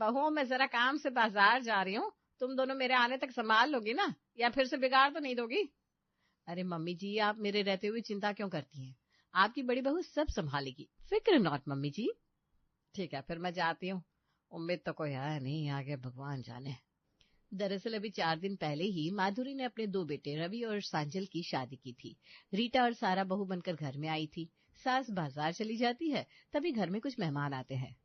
बहू मैं जरा काम से बाजार जा रही हूँ, तुम दोनों मेरे आने तक संभाल लोगी ना, या फिर से बिगाड़ तो नहीं दोगी? अरे मम्मी जी, आप मेरे रहते हुए चिंता क्यों करती हैं? आपकी बड़ी बहू सब संभालेगी, फिक्र नॉट मम्मी जी। ठीक है, फिर मैं जाती हूँ। उम्मीद तो कोई है नहीं, आगे भगवान जाने। दरअसल अभी 4 दिन पहले ही माधुरी ने अपने 2 बेटे रवि और सांजल की शादी की थी। रीटा और सारा बहू बनकर घर में आई थी। सास बाजार चली जाती है, तभी घर में कुछ मेहमान आते हैं।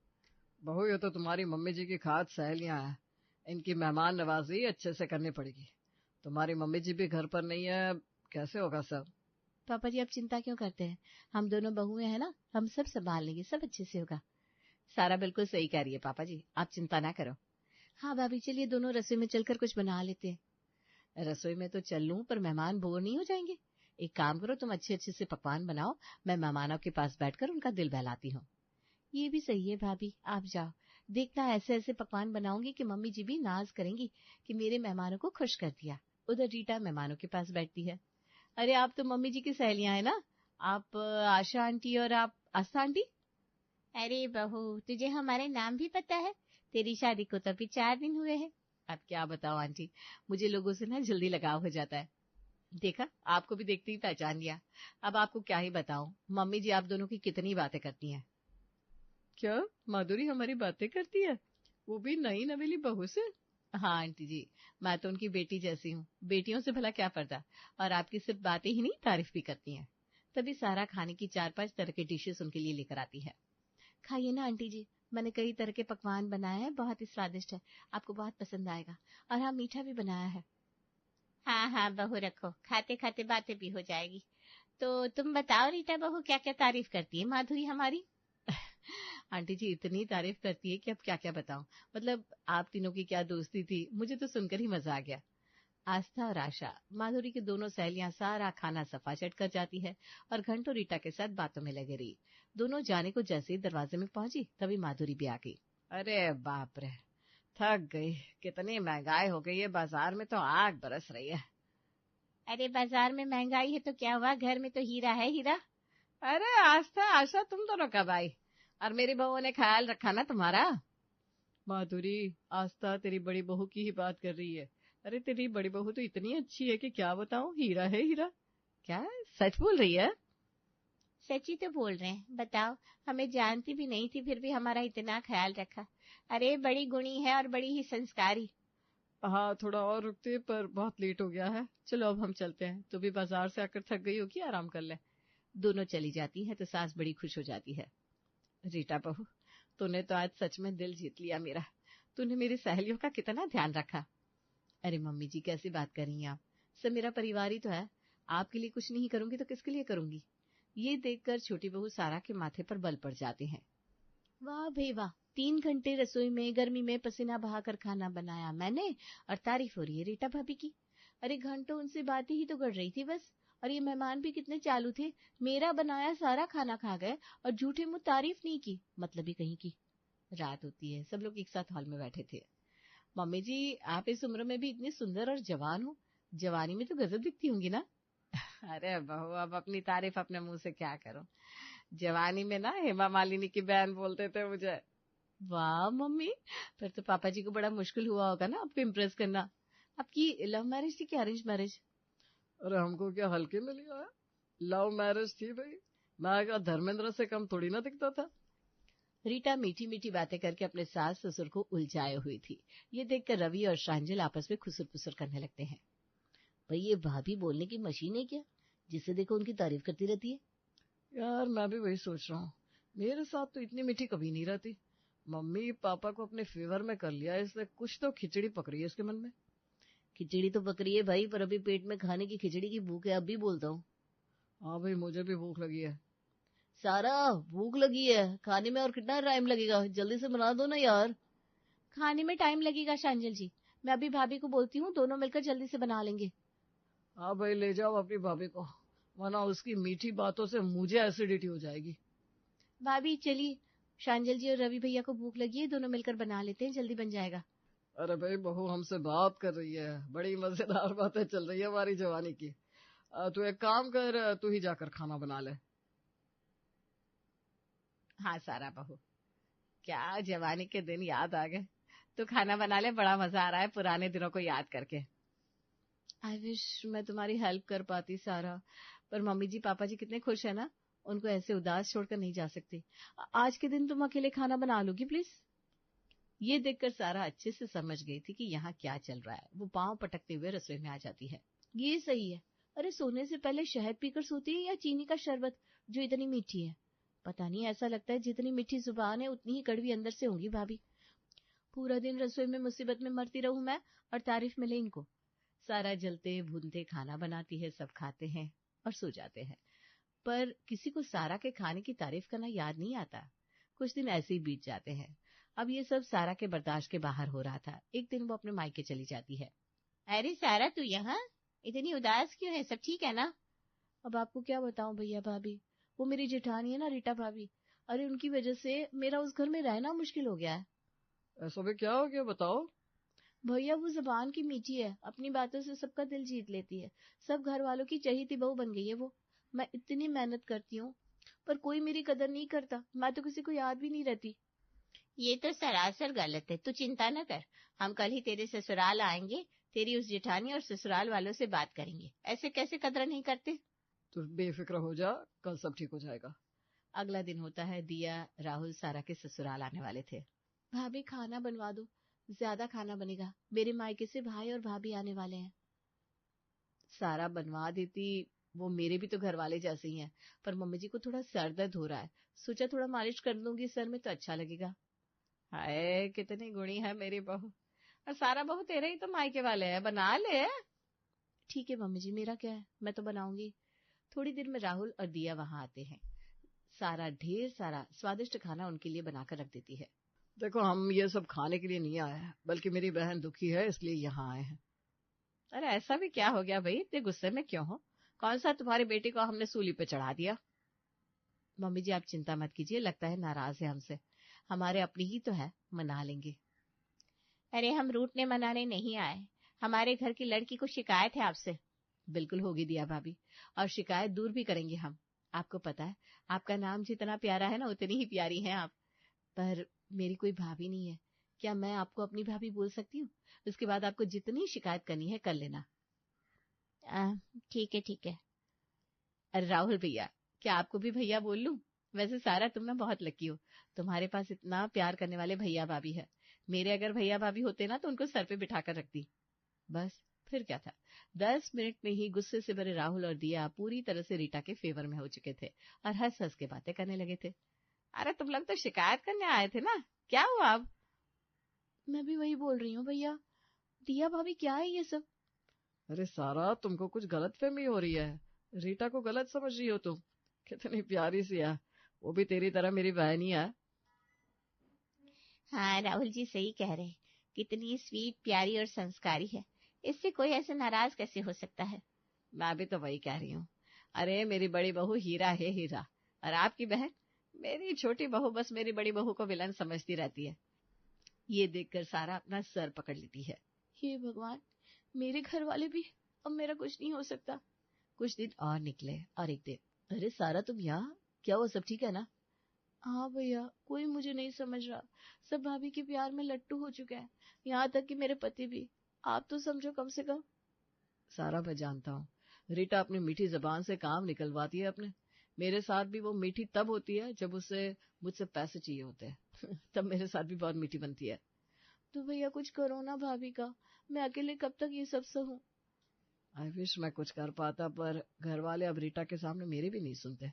बहू, ये तो तुम्हारी मम्मी जी की खास सहेलियां हैं, इनकी मेहमान नवाजी अच्छे से करनी पड़ेगी। तुम्हारी मम्मी जी भी घर पर नहीं है, कैसे होगा सब? पापा जी, आप चिंता क्यों करते हैं? हम दोनों बहुएं हैं ना, हम सब संभाल लेंगे, सब अच्छे से होगा। सारा बिल्कुल सही कह रही है पापा जी, आप चिंता ना करो। हाँ भाभी, चलिए दोनों रसोई में चलकर कुछ बना लेते हैं। रसोई में तो चल लूं, पर मेहमान बोर नहीं हो जाएंगे? एक काम करो, तुम अच्छे अच्छे से पकवान बनाओ, मैं मेहमानों के पास बैठकर उनका दिल बहलाती हूँ। ये भी सही है भाभी, आप जाओ, देखना ऐसे ऐसे पकवान बनाऊंगी कि मम्मी जी भी नाज करेंगी कि मेरे मेहमानों को खुश कर दिया। उधर रीटा मेहमानों के पास बैठती है। अरे आप तो मम्मी जी की सहेलियां हैं ना, आप आशा आंटी और आप आस्था आंटी। अरे बहू, तुझे हमारे नाम भी पता है? तेरी शादी को तो अभी 4 दिन हुए हैं। अब क्या बताओ आंटी, मुझे लोगों से ना जल्दी लगाव हो जाता है। देखा, आपको भी देखते ही पहचान लिया। अब आपको क्या ही बताऊं, मम्मी जी आप दोनों की कितनी बातें करती हैं। क्या माधुरी हमारी बातें करती है? वो भी नई नवेली बहू से? हाँ आंटी जी, मैं तो उनकी बेटी जैसी हूँ, बेटियों से भला क्या पर्दा। और आपकी सिर्फ बातें ही नहीं, तारीफ भी करती हैं। तभी सारा खाने की 4-5 तरह के डिशेस उनके लिए लेकर आती है। खाइए ना आंटी जी, मैंने कई तरह के पकवान बनाए हैं, बहुत ही स्वादिष्ट है, आपको बहुत पसंद आएगा। और हाँ, मीठा भी बनाया है। हाँ हाँ बहू, रखो, खाते खाते बातें भी हो जाएगी। तो तुम बताओ रीटा बहू, क्या क्या तारीफ करती है माधुरी हमारी? आंटी जी इतनी तारीफ करती है कि अब क्या क्या बताऊं। मतलब आप तीनों की क्या दोस्ती थी, मुझे तो सुनकर ही मजा आ गया। आस्था और आशा, माधुरी की दोनों सहेलियां सारा खाना सफा चट कर जाती है और घंटों रीटा के साथ बातों में लगे रही। दोनों जाने को जैसे ही दरवाजे में पहुंची, तभी माधुरी भी आ गई। अरे बाप रे, थक गई, कितनी महंगाई हो गई है, बाजार में तो आग बरस रही है। अरे बाजार में महंगाई है तो क्या हुआ, घर में तो हीरा है हीरा। अरे आस्था आशा, तुम दोनों कब आई? और मेरी बहू ने ख्याल रखा ना तुम्हारा? माधुरी, आस्था तेरी बड़ी बहू की ही बात कर रही है। अरे तेरी बड़ी बहू तो इतनी अच्छी है कि क्या बताऊं, हीरा है हीरा। क्या सच बोल रही है? सच ही तो बोल रहे हैं, बताओ, हमें जानती भी नहीं थी फिर भी हमारा इतना ख्याल रखा। अरे बड़ी गुणी है और बड़ी ही संस्कारी। हाँ, थोड़ा और रुकते, पर बहुत लेट हो गया है, चलो अब हम चलते हैं, तू भी बाजार से आकर थक गई होगी, आराम कर ले। दोनों चली जाती है तो सास बड़ी खुश हो जाती है। रीटा बहू, तूने तो आज सच में दिल जीत लिया मेरा, तूने मेरी सहेलियों का कितना ध्यान रखा। अरे मम्मी जी, कैसी बात कर रही हैं आप, सब मेरा परिवार ही तो है, आपके लिए कुछ नहीं करूंगी तो किसके लिए करूंगी। ये देखकर छोटी बहू सारा के माथे पर बल पड़ जाते हैं। वाह भई वाह, 3 घंटे रसोई में गर्मी में पसीना बहाकर खाना बनाया मैंने, और तारीफ हो रही है रीटा भाभी की। अरे घंटों उनसे बातें ही तो कर रही थी बस, और ये मेहमान भी कितने चालू थे, मेरा बनाया सारा खाना खा गए और झूठे मुंह तारीफ नहीं की, मतलब ही कहीं की। रात होती है, सब लोग एक साथ हॉल में बैठे थे। मम्मी जी, आप इस उम्र में भी इतनी सुंदर और जवान हो, जवानी में तो गजब दिखती होंगी ना? अरे बहू, अब अपनी तारीफ अपने मुंह से क्या करूं, जवानी में ना हेमा मालिनी की बहन बोलते थे मुझे। वाह मम्मी, फिर तो पापा जी को बड़ा मुश्किल हुआ होगा ना आपको इम्प्रेस करना। आपकी लव मैरिज थी कि अरेंज मैरिज? अरे हमको क्या हल्के में लिया है, लव मैरिज थी भाई, मैं क्या धर्मेंद्र से कम थोड़ी ना दिखता था। रीटा मीठी मीठी बातें करके अपने सास ससुर को उलझाए हुई थी। ये देखकर रवि और शांजल आपस में खुसर पुसर करने लगते हैं। भाई ये भाभी बोलने की मशीन है क्या, जिसे देखो उनकी तारीफ करती रहती है। यार मैं भी वही सोच रहा हूँ, मेरे साथ तो इतनी मीठी कभी नहीं रहती। मम्मी पापा को अपने फेवर में कर लिया, इसलिए कुछ तो खिचड़ी पक रही है इसके मन में। खिचड़ी तो पक रही है भाई, पर अभी पेट में खाने की खिचड़ी की भूख है, अब भी बोलता हूँ। हाँ भाई, मुझे भी भूख लगी है। सारा, भूख लगी है, खाने में और कितना टाइम लगेगा, जल्दी से बना दो ना यार। खाने में टाइम लगेगा शांजल जी, मैं अभी भाभी को बोलती हूँ, दोनों मिलकर जल्दी से बना लेंगे। हाँ भाई, ले जाओ अपनी भाभी को, वरना उसकी मीठी बातों से मुझे एसिडिटी हो जाएगी। भाभी चलिए, शांजल जी और रवि भैया को भूख लगी है, दोनों मिलकर बना लेते हैं, जल्दी बन जाएगा। अरे भाई, बहू हमसे बात कर रही है, बड़ी मजेदार बातें चल रही है हमारी जवानी की। तू एक काम कर, तू ही जाकर खाना बना ले। हाँ सारा बहू, क्या जवानी के दिन याद आ गए, तो खाना बना ले, बड़ा मजा आ रहा है पुराने दिनों को याद करके। आई विश मैं तुम्हारी हेल्प कर पाती सारा, पर मम्मी जी पापा जी कितने खुश है ना, उनको ऐसे उदास छोड़कर नहीं जा सकती। आज के दिन तुम अकेले खाना बना लोगी प्लीज? ये देखकर सारा अच्छे से समझ गई थी कि यहाँ क्या चल रहा है। वो पांव पटकते हुए रसोई में आ जाती है। ये सही है। अरे सोने से पहले शहद पीकर सोती है या चीनी का शरबत जो इतनी मीठी है? पता नहीं, ऐसा लगता है जितनी मीठी जुबान है उतनी ही कड़वी अंदर से होंगी भाभी। पूरा दिन रसोई में मुसीबत में मरती रहूं मैं और तारीफ मिले इनको। सारा जलते भूनते खाना बनाती है, सब खाते हैं और सो जाते हैं। पर किसी को सारा के खाने की तारीफ करना याद नहीं आता। कुछ दिन ऐसे ही बीत जाते हैं। अब ये सब सारा के बर्दाश्त के बाहर हो रहा था। एक दिन वो अपने मायके चली जाती है। अरे सारा, तू यहाँ इतनी उदास क्यों है? सब ठीक है ना? अब आपको क्या बताऊं भैया भाभी, वो मेरी जेठानी है ना, रीटा भाभी। अरे उनकी वजह से मेरा उस घर में रहना मुश्किल हो गया है। ऐसा भी क्या हो गया, बताओ। भैया वो जबान की मीठी है, अपनी बातों से सबका दिल जीत लेती है। सब घर वालों की चहेती बहू बन गई है वो। मैं इतनी मेहनत करती हूँ पर कोई मेरी कदर नहीं करता। मैं तो किसी को याद भी नहीं रहती। ये तो सरासर गलत है। तू चिंता न कर, हम कल ही तेरे ससुराल आएंगे, तेरी उस जेठानी और ससुराल वालों से बात करेंगे। ऐसे कैसे कदर नहीं करते? तू बेफिक्र हो जा, कल सब ठीक हो जाएगा। अगला दिन होता है। दिया, राहुल सारा के ससुराल आने वाले थे। भाभी खाना बनवा दो, ज्यादा खाना बनेगा, मेरे मायके से भाई और भाभी आने वाले हैं। सारा बनवा देती, वो मेरे भी तो घर वाले जैसे ही हैं। पर मम्मी जी को थोड़ा सर दर्द हो रहा है, सोचा थोड़ा मालिश कर दूंगी सर में तो अच्छा लगेगा। हाय कितनी गुणी है मेरी बहू। और सारा बहू तेरे ही तो मायके वाले हैं, बना ले। ठीक है मम्मी जी, मेरा क्या है, मैं तो बनाऊंगी। थोड़ी देर में राहुल और दिया वहां आते हैं। सारा ढेर सारा स्वादिष्ट खाना उनके लिए बनाकर रख देती है। देखो, हम ये सब खाने के लिए नहीं आए हैं, बल्कि मेरी बहन दुखी है इसलिए यहाँ आए हैं। अरे ऐसा भी क्या हो गया भाई, इतने गुस्से में क्यों हो? कौन सा तुम्हारी बेटी को हमने सूली पे चढ़ा दिया? मम्मी जी आप चिंता मत कीजिए, लगता है नाराज है हमसे। हमारे अपनी ही तो है, मना लेंगे। अरे हम रूठने मनाने नहीं आए, हमारे घर की लड़की को शिकायत है आपसे। बिल्कुल होगी दिया भाभी, और शिकायत दूर भी करेंगे हम। आपको पता है आपका नाम जितना प्यारा है ना, उतनी ही प्यारी हैं आप। पर मेरी कोई भाभी नहीं है, क्या मैं आपको अपनी भाभी बोल सकती हूँ? उसके बाद आपको जितनी शिकायत करनी है कर लेना। ठीक है ठीक है। अरे राहुल भैया, क्या आपको भी भैया बोल लूं? वैसे सारा तुम ना बहुत लकी हो, तुम्हारे पास इतना प्यार करने वाले भैया भाभी है। मेरे अगर भैया भाभी होते ना तो उनको सर पे बिठाकर रखती। बस फिर क्या था, 10 मिनट में ही गुस्से से भरे राहुल और दिया पूरी तरह से रीटा के फेवर में हो चुके थे और हंस हंस के बातें करने लगे थे। अरे तुम लोग तो शिकायत करने आए थे ना, क्या हुआ अब? मैं भी वही बोल रही हूँ भैया। दिया भाभी क्या है ये सब? अरे सारा, तुमको कुछ गलतफहमी हो रही है। रीटा को गलत समझ रही हो तुम। कितनी प्यारी सी है, वो भी तेरी तरह मेरी बहन ही है। हाँ राहुल जी सही कह रहे, कितनी स्वीट प्यारी और संस्कारी है, इससे कोई ऐसे नाराज कैसे हो सकता है? मैं भी तो वही कह रही हूँ। अरे मेरी बड़ी बहू हीरा है हीरा, और आपकी बहन मेरी छोटी बहू बस मेरी बड़ी बहू को विलन समझती रहती है। ये देखकर सारा अपना सर पकड़ लेती है। हे भगवान, मेरे घर वाले भी, अब मेरा कुछ नहीं हो सकता। कुछ दिन और निकले और एक दिन, अरे सारा तुम यहाँ, क्या वो सब ठीक है ना? हाँ भैया, कोई मुझे नहीं समझ रहा, सब भाभी के प्यार में लट्टू हो चुके हैं, यहाँ तक कि मेरे पति भी। आप तो समझो कम से कम। सारा मैं जानता हूँ, रीटा अपनी मीठी जबान से काम निकलवाती है अपने। मेरे साथ भी वो मीठी तब होती है जब उसे मुझसे पैसे चाहिए होते हैं तब मेरे साथ भी बहुत मीठी बनती है। तो भैया कुछ करो ना भाभी का, मैं अकेले कब तक ये सब सहूं? आई विश मैं कुछ कर पाता, पर घर वाले अब रीटा के सामने मेरी भी नहीं सुनते।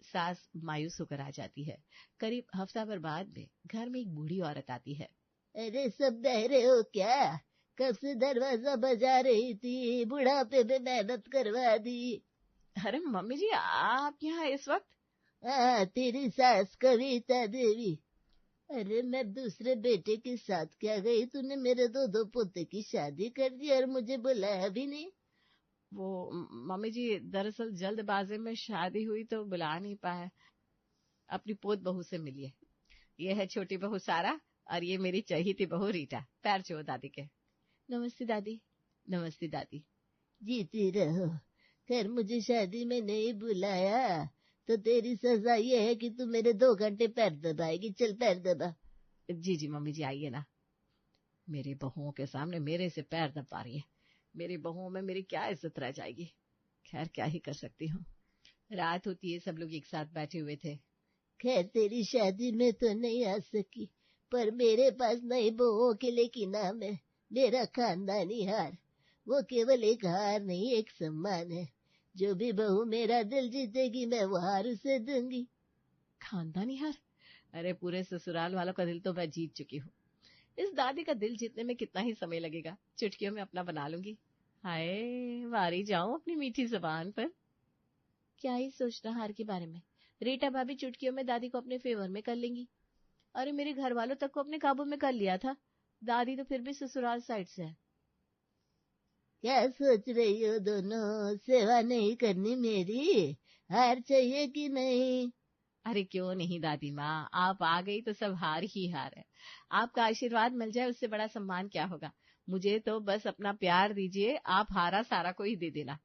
सास मायूस होकर आ जाती है। करीब हफ्ता भर बाद में घर में एक बूढ़ी औरत आती है। अरे सब बहरे हो क्या? कब से दरवाजा बजा रही थी, बुढ़ापे में मेहनत करवा दी। अरे मम्मी जी आप यहाँ इस वक्त? तेरी सास कविता देवी। अरे मैं दूसरे बेटे के साथ क्या गई, तूने मेरे दो पोते की शादी कर दी और मुझे बुलाया भी नहीं। वो मम्मी जी दरअसल जल्दबाजी में शादी हुई तो बुला नहीं पाए। अपनी पोत बहू से मिलिए, ये है छोटी बहू सारा और ये मेरी चहेती बहू रीटा। पैर छुओ दादी के। नमस्ते दादी। नमस्ते दादी। जीती रहो। खैर मुझे शादी में नहीं बुलाया तो तेरी सजा ये है कि तू मेरे 2 घंटे पैर दबाएगी। चल पैर दबा। जी जी मम्मी जी आइए ना। मेरी बहुओं के सामने मेरे से पैर दबा रही है। मेरी बहुओं में मेरी क्या इज्जत रह जाएगी। खैर क्या ही कर सकती हूँ। रात होती है, सब लोग एक साथ बैठे हुए थे। खैर तेरी शादी में तो नहीं आ सकी, पर मेरे पास नई बहुओं के लिए की नाम है, मेरा खानदानी हार। वो केवल एक हार नहीं, एक सम्मान है। जो भी बहू मेरा दिल जीतेगी मैं वो हार उसे दूंगी। खानदानी हार? अरे पूरे ससुराल वालों का दिल तो मैं जीत चुकी हूँ। इस दादी का दिल जीतने में कितना ही समय लगेगा, चुटकियों में अपना बना लूंगी। हाय वारी जाऊं अपनी मीठी जुबान पर। क्या ही सोचना हार के बारे में। रीटा भाभी चुटकियों में दादी को अपने फेवर में कर लेंगी। अरे मेरे घर वालों तक को अपने काबू में कर लिया था, दादी तो फिर भी ससुराल साइड से है। क्या सोच रही हो दोनों, सेवा नहीं करनी मेरी? हार चाहिए कि नहीं? अरे क्यों नहीं दादी माँ, आप आ गई तो सब हार ही हार है। आपका आशीर्वाद मिल जाए उससे बड़ा सम्मान क्या होगा। मुझे तो बस अपना प्यार दीजिए, आप हारा सारा को ही दे देना।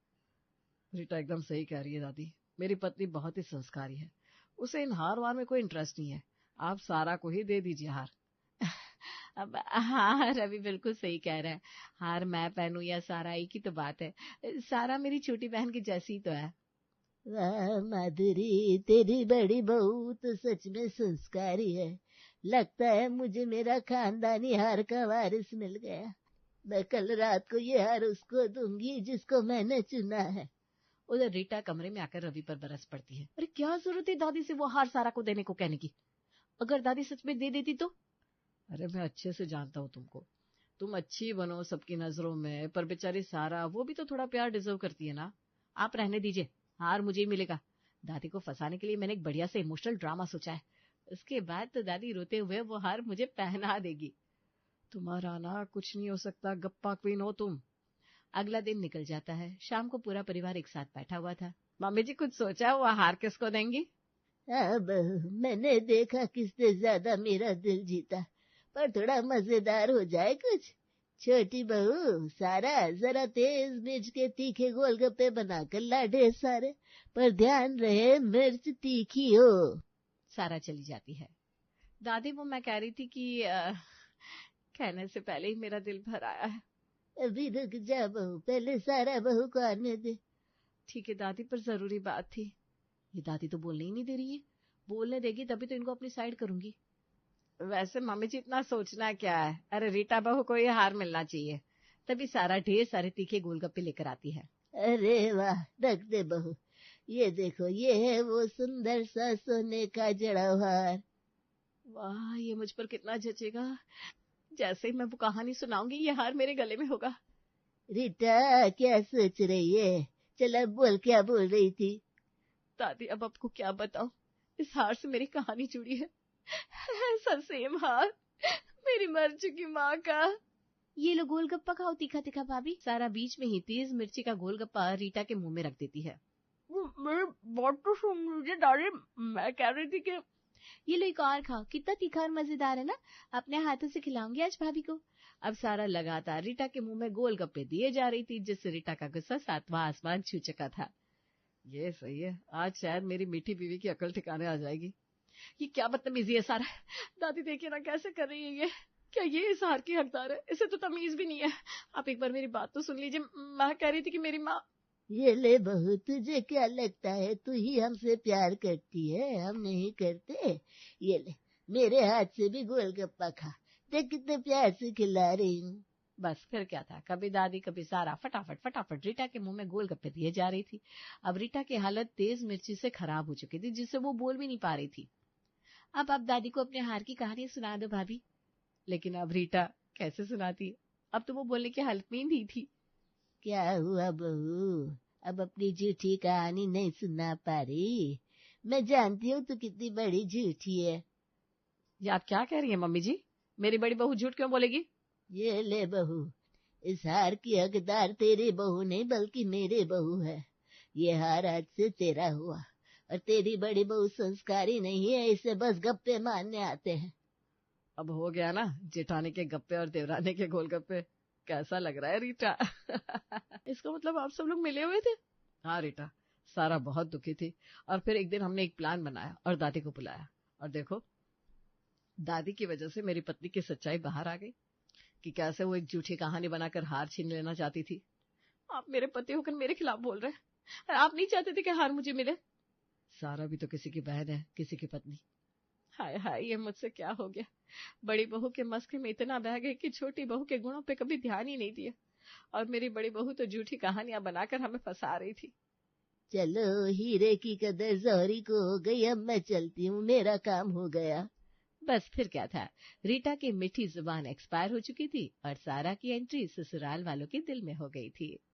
रीटा एकदम सही कह रही है दादी, मेरी पत्नी बहुत ही संस्कारी है, उसे इन हार वार में कोई इंटरेस्ट नहीं है। आप सारा को ही दे दीजिए हार। अब हाँ रवि बिल्कुल सही कह रहा है, हार मैं पहनूं या सारा एक ही तो बात है। सारा मेरी छोटी बहन की जैसी तो है। वाह माधुरी, तेरी बड़ी बहू तो सच में संस्कारी है। लगता है मुझे मेरा खानदानी हार का वारिस मिल गया। मैं कल रात को ये हार उसको दूंगी जिसको मैंने चुना है। उधर रीटा कमरे में आकर रवि पर बरस पड़ती है। अरे क्या जरूरत है दादी से वो हार सारा को देने को कहने की? अगर दादी सच में दे देती तो? अरे मैं अच्छे से जानता हूँ तुमको, तुम अच्छी बनो सबकी नजरों में, पर बेचारी सारा वो भी तो थोड़ा प्यार डिजर्व करती है ना। आप रहने दीजिए, हार मुझे ही मिलेगा। दादी को फंसाने के लिए मैंने एक बढ़िया से इमोशनल ड्रामा सोचा है, उसके बाद तो दादी रोते हुए वो हार मुझे पहना देगी। तुम्हारा ना कुछ नहीं हो सकता, गप्पा क्वीन हो तुम। अगला दिन निकल जाता है। शाम को पूरा परिवार एक साथ बैठा हुआ था। मम्मी जी कुछ सोचा वो हार किसको देंगी? अब मैंने देखा किसने ज्यादा मेरा दिल जीता, पर थोड़ा मजेदार हो जाए कुछ। छोटी बहू सारा, जरा तेज मिर्च के तीखे गोलगप्पे बनाकर ला ढेर सारे, पर ध्यान रहे मिर्च तीखी हो। सारा चली जाती है। दादी वो मैं कह रही थी कि कहने से पहले ही मेरा दिल भर आया है। अभी रुक जा बहू, पहले सारा बहू को आने दे। ठीक है दादी, पर जरूरी बात थी। ये दादी तो बोलने ही नहीं दे रही है, बोलने देगी तभी तो इनको अपनी साइड करूंगी। वैसे मम्मी जी इतना सोचना क्या है, अरे रीटा बहू को ये हार मिलना चाहिए। तभी सारा ढेर सारे तीखे गोलगप्पे लेकर आती है। अरे वाह, रख दे बहू, ये देखो ये है वो सुंदर सा सोने का जड़ा हार। वाह ये मुझ पर कितना जचेगा। जैसे ही मैं वो कहानी सुनाऊंगी ये हार मेरे गले में होगा। रीटा क्या सोच रही है? चल अब बोल, क्या बोल रही थी? दादी अब आपको क्या बताऊं, इस हार से मेरी कहानी जुड़ी है। ऐसा सेम हार मेरी मर चुकी माँ का। ये लो गोलगप्पा खाओ तीखा तीखा भाभी। सारा बीच में ही तेज मिर्ची का गोलगप्पा रीटा के मुंह में रख देती है। मेरी बात तो सुन लीजिए दादी, मैं कह रही थी कि ये लो एक और खाओ, कितना तीखा और मजेदार है ना। अपने हाथों से खिलाऊंगी आज भाभी को। अब सारा लगातार रीटा के मुंह में गोलगप्पे दिए जा रही थी, जिससे रीटा का गुस्सा सातवां आसमान छू चुका था। ये सही है, आज शायद मेरी मीठी बीवी की अकल ठिकाने आ जाएगी। ये क्या बदतमीजी है सारा, दादी देखिए ना कैसे कर रही है ये। क्या ये इस हार की हकदार है? इसे तो तमीज भी नहीं है। आप एक बार मेरी बात तो सुन लीजिए। मैं कह रही थी कि मेरी माँ। ये ले बहू, तुझे क्या लगता है तू ही हमसे प्यार करती है, हम नहीं करते? ये ले, मेरे हाथ से भी गोलगप्पा खा, देख कितने प्यार से खिला रही हूँ। बस फिर क्या था, कभी दादी कभी सारा फटाफट फटाफट रीटा के मुंह में गोलगप्पे दिए जा रही थी। अब रीटा की हालत तेज मिर्ची से खराब हो चुकी थी, जिससे वो बोल भी नहीं पा रही थी। अब आप दादी को अपने हार की कहानी सुना दो भाभी। लेकिन अब रीटा कैसे सुनाती, अब तो वो बोलने की हालत में ही नहीं थी। क्या हुआ बहू, अब अपनी झूठी कहानी नहीं सुना पा रही? मैं जानती हूँ तू कितनी बड़ी झूठी है। ये आप क्या कह रही हैं मम्मी जी, मेरी बड़ी बहू झूठ क्यों बोलेगी? ये ले बहू, इस हार की हकदार तेरी बहू नहीं बल्कि मेरे बहू है। ये हार आज से तेरा हुआ, और तेरी बड़ी बहू संस्कारी नहीं है, इसे बस गप्पे मारने आते हैं। अब हो गया ना जेठानी के गप्पे और देवरानी के गोलगप्पे। कैसा लग रहा है रीटा? इसका मतलब आप सब लोग मिले हुए थे? हाँ रीटा, सारा बहुत दुखी थी, और फिर एक दिन हमने एक प्लान बनाया और दादी को बुलाया, और देखो दादी की वजह से मेरी पत्नी की सच्चाई बाहर आ गई। कि कैसे वो एक झूठी कहानी बनाकर हार छीन लेना चाहती थी। आप मेरे पति होकर मेरे खिलाफ बोल रहे हैं। आप नहीं चाहते थे कि हार मुझे मिले? सारा भी तो किसी की बहन है, किसी की पत्नी। हाय हाय, ये मुझसे क्या हो गया। बड़ी बहू के मस्के में इतना बह गई कि छोटी बहू के गुणों पे कभी ध्यान ही नहीं दिया, और मेरी बड़ी बहू तो झूठी कहानियां बनाकर हमें फंसा रही थी। चलो, हीरे की कदर जौहरी को हो गई, अब मैं चलती हूँ, मेरा काम हो गया। बस फिर क्या था, रीटा की मीठी जुबान एक्सपायर हो चुकी थी और सारा की एंट्री ससुराल वालों के दिल में हो गई थी।